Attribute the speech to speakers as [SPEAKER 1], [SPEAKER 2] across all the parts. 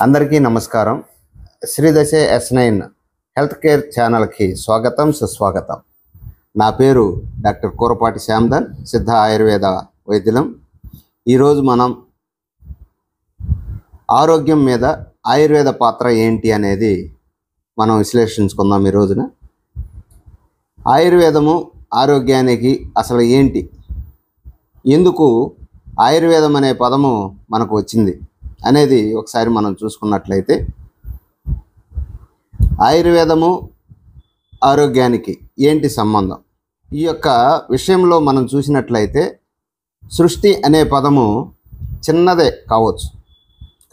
[SPEAKER 1] అందరికీ నమస్కారం. శ్రీదశ S9 health care ఛానల్కి స్వాగతం, సుస్వాగతం. నా పేరు డాక్టర్ కూరపాటి శ్యామ్ధన్, సిద్ధ ఆయుర్వేద వైద్యులం. ఈరోజు మనం ఆరోగ్యం మీద ఆయుర్వేద పాత్ర ఏంటి అనేది మనం విశ్లేషించుకుందాం. ఈ రోజున ఆయుర్వేదము ఆరోగ్యానికి అసలు ఏంటి, ఎందుకు ఆయుర్వేదం అనే పదము మనకు వచ్చింది అనేది ఒకసారి మనం చూసుకున్నట్లయితే, ఆయుర్వేదము ఆరోగ్యానికి ఏంటి సంబంధం? ఈ యొక్క విషయంలో మనం చూసినట్లయితే సృష్టి అనే పదము చిన్నదే కావచ్చు,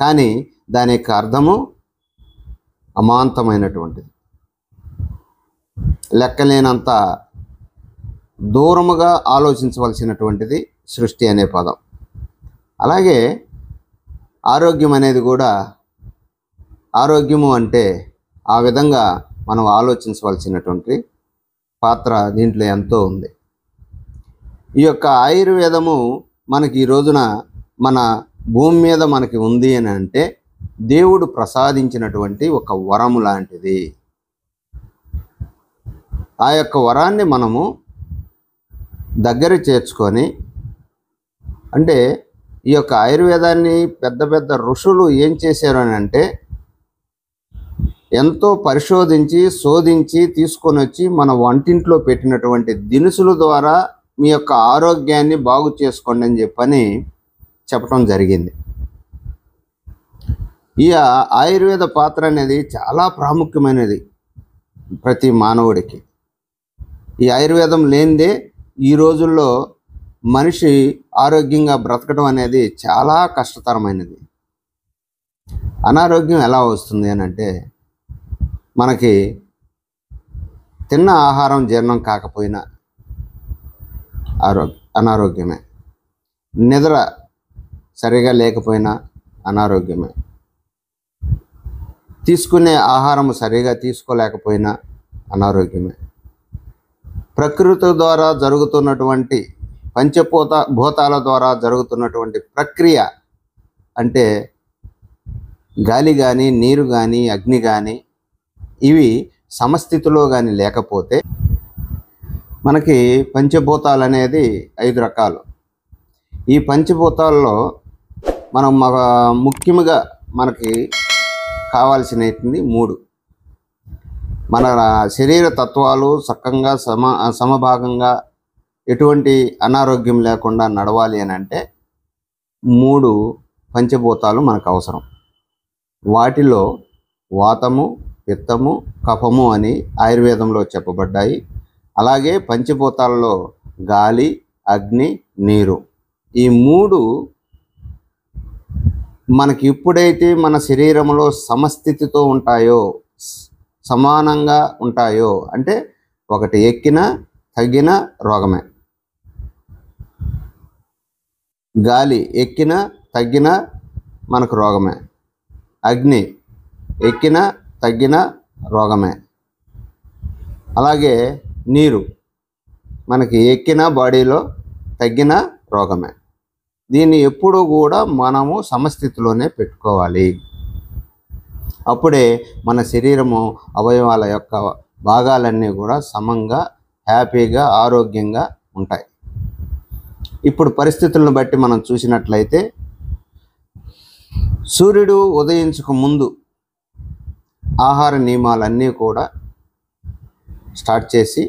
[SPEAKER 1] కానీ దాని యొక్క అర్థము అమాంతమైనటువంటిది. లెక్కలేనంత దూరముగా ఆలోచించవలసినటువంటిది సృష్టి అనే పదం. అలాగే ఆరోగ్యం అనేది కూడా, ఆరోగ్యము అంటే ఆ విధంగా మనం ఆలోచించవలసినటువంటి పాత్ర దీంట్లో ఎంతో ఉంది. ఈ యొక్క ఆయుర్వేదము మనకి ఈ రోజున మన భూమి మీద మనకి ఉంది అని అంటే దేవుడు ప్రసాదించినటువంటి ఒక వరము లాంటిది. ఆ యొక్క వరాన్ని మనము దగ్గర చేర్చుకొని, అంటే ఈ యొక్క ఆయుర్వేదాన్ని పెద్ద పెద్ద ఋషులు ఏం చేశారు అని అంటే, ఎంతో పరిశోధించి శోధించి తీసుకొని వచ్చి మన వంటింట్లో పెట్టినటువంటి దినుసుల ద్వారా మీ యొక్క ఆరోగ్యాన్ని బాగు చేసుకోండి అని చెప్పని చెప్పడం జరిగింది. ఈ ఆయుర్వేద పాత్ర అనేది చాలా ప్రాముఖ్యమైనది ప్రతి మానవుడికి. ఈ ఆయుర్వేదం లేనిదే ఈ రోజుల్లో మనిషి ఆరోగ్యంగా బ్రతకడం అనేది చాలా కష్టతరమైనది. అనారోగ్యం ఎలా వస్తుంది అని అంటే, మనకి తిన్న ఆహారం జీర్ణం కాకపోయినా అనారోగ్యమే, నిద్ర సరిగా లేకపోయినా అనారోగ్యమే, తీసుకునే ఆహారం సరిగా తీసుకోలేకపోయినా అనారోగ్యమే, ప్రకృతి ద్వారా జరుగుతున్నటువంటి భూతాల ద్వారా జరుగుతున్నటువంటి ప్రక్రియ, అంటే గాలి కానీ నీరు కానీ అగ్ని కానీ ఇవి సమస్థితిలో కానీ లేకపోతే, మనకి పంచభూతాలు అనేది 5 రకాలు. ఈ పంచభూతాల్లో మనం ముఖ్యంగా మనకి కావాల్సినవి 3. మన శరీర తత్వాలు చక్కగా సమభాగంగా ఎటువంటి అనారోగ్యం లేకుండా నడవాలి అని అంటే 3 పంచభూతాలు మనకు అవసరం. వాటిలో వాతము, పిత్తము, కఫము అని ఆయుర్వేదంలో చెప్పబడ్డాయి. అలాగే పంచభూతాలలో గాలి, అగ్ని, నీరు, ఈ 3 మనకి ఎప్పుడైతే మన శరీరంలో సమస్థితితో ఉంటాయో, సమానంగా ఉంటాయో, అంటే ఒకటి ఎక్కిన తగ్గిన రోగమే, గాలి ఎక్కిన తగ్గిన మనకు రోగమే, అగ్ని ఎక్కిన తగ్గిన రోగమే, అలాగే నీరు మనకి ఎక్కిన బాడీలో తగ్గిన రోగమే. దీన్ని ఎప్పుడూ కూడా మనము సమస్థితిలోనే పెట్టుకోవాలి. అప్పుడే మన శరీరము అవయవాల యొక్క భాగాలన్నీ కూడా సమంగా, హ్యాపీగా, ఆరోగ్యంగా ఉంటాయి. ఇప్పుడు పరిస్థితులను బట్టి మనం చూసినట్లయితే, సూర్యుడు ఉదయించక ముందు ఆహార నియమాలన్నీ కూడా స్టార్ట్ చేసి,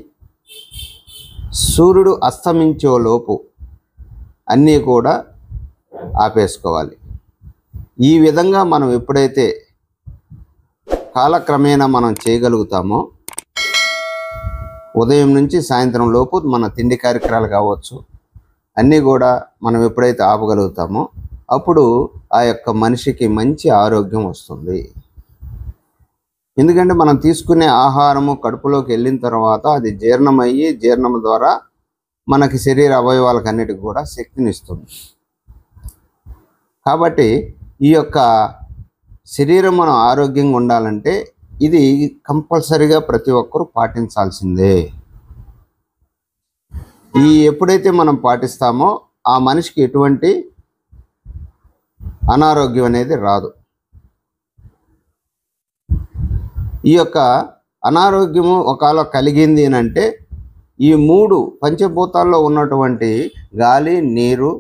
[SPEAKER 1] సూర్యుడు అస్తమించేలోపు అన్నీ కూడా ఆపేసుకోవాలి. ఈ విధంగా మనం ఎప్పుడైతే కాలక్రమేణా మనం చేయగలుగుతామో, ఉదయం నుంచి సాయంత్రం లోపు మన తిండి కార్యక్రమాలు కావచ్చు, అన్నీ కూడా మనం ఎప్పుడైతే ఆపగలుగుతామో అప్పుడు ఆ యొక్క మనిషికి మంచి ఆరోగ్యం వస్తుంది. ఎందుకంటే మనం తీసుకునే ఆహారము కడుపులోకి వెళ్ళిన తర్వాత అది జీర్ణమయ్యి, జీర్ణం ద్వారా మనకి శరీర అవయవాలకు అన్నిటికి కూడా శక్తిని ఇస్తుంది. కాబట్టి ఈ యొక్క శరీరం మనం ఆరోగ్యంగా ఉండాలంటే ఇది కంపల్సరిగా ప్రతి ఒక్కరూ పాటించాల్సిందే. ఎప్పుడైతే మనం పాటిస్తామో ఆ మనిషికి ఎటువంటి అనారోగ్యం అనేది రాదు. ఈ యొక్క అనారోగ్యము ఒకవేళ కలిగింది అని అంటే ఈ 3 పంచభూతాల్లో ఉన్నటువంటి గాలి, నీరు,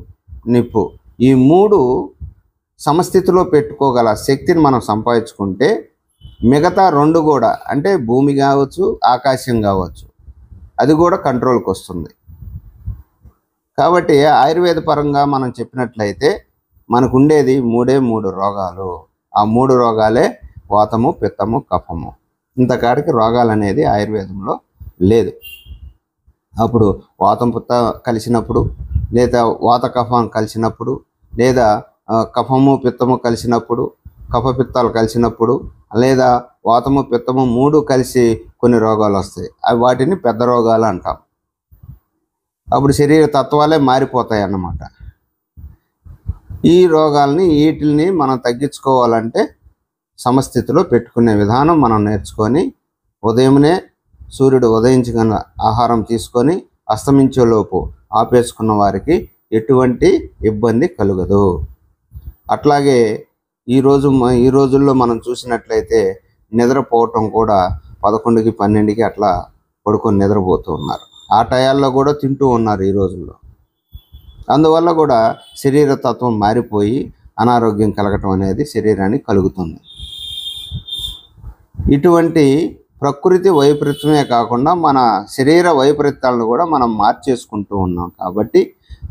[SPEAKER 1] నిప్పు ఈ 3 సమస్థితిలో పెట్టుకోగల శక్తిని మనం సంపాదించుకుంటే మిగతా 2 కూడా అంటే భూమి కావచ్చు, ఆకాశం కావచ్చు, అది కూడా కంట్రోల్కి వస్తుంది. కాబట్టి ఆయుర్వేద పరంగా మనం చెప్పినట్లయితే మనకు ఉండేది 3 రోగాలు. ఆ 3 రోగాలే వాతము, పిత్తము, కఫము. ఇంతకాడికి రోగాలు అనేది ఆయుర్వేదంలో లేదు. అప్పుడు వాతం, పిత్త కలిసినప్పుడు, లేదా వాత కఫం కలిసినప్పుడు, లేదా కఫము పిత్తము కలిసినప్పుడు, కఫ పిత్తాలు కలిసినప్పుడు, లేదా వాతము పిత్తము 3 కలిసి కొన్ని రోగాలు వస్తాయి. అవి వాటిని పెద్ద రోగాలు అంటాం. అప్పుడు శరీర తత్వాలే మారిపోతాయి అన్నమాట. ఈ రోగాల్ని వీటిని మనం తగ్గించుకోవాలంటే సమస్థితిలో పెట్టుకునే విధానం మనం నేర్చుకొని ఉదయమునే సూర్యుడు ఉదయించగల ఆహారం తీసుకొని అస్తమించేలోపు ఆపేసుకున్న వారికి ఎటువంటి ఇబ్బంది కలుగదు. అట్లాగే ఈ రోజుల్లో మనం చూసినట్లయితే నిద్రపోవటం కూడా 11కి 12కి అట్లా పడుకొని నిద్రపోతూ ఉన్నారు. ఆ టయాల్లో కూడా తింటూ ఉన్నారు ఈ రోజుల్లో. అందువల్ల కూడా శరీర తత్వం మారిపోయి అనారోగ్యం కలగటం అనేది శరీరానికి కలుగుతుంది. ఇటువంటి ప్రకృతి వైపరీత్యమే కాకుండా మన శరీర వైపరీత్యాలను కూడా మనం మార్చేసుకుంటూ ఉన్నాం. కాబట్టి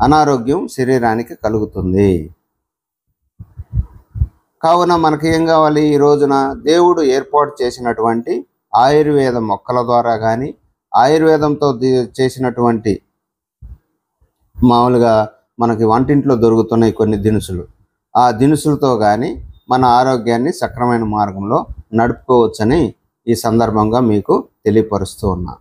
[SPEAKER 1] అనారోగ్యం శరీరానికి కలుగుతుంది. కావున మనకి ఏం కావాలి? ఈ రోజున దేవుడు ఏర్పాటు చేసినటువంటి ఆయుర్వేద మొక్కల ద్వారా కానీ, ఆయుర్వేదంతో చేసినటువంటి మామూలుగా మనకి వంటింట్లో దొరుకుతున్నాయి కొన్ని దినుసులు, ఆ దినుసులతో కానీ మన ఆరోగ్యాన్ని సక్రమైన మార్గంలో నడుపుకోవచ్చని ఈ సందర్భంగా మీకు తెలియపరుస్తూ ఉన్నా.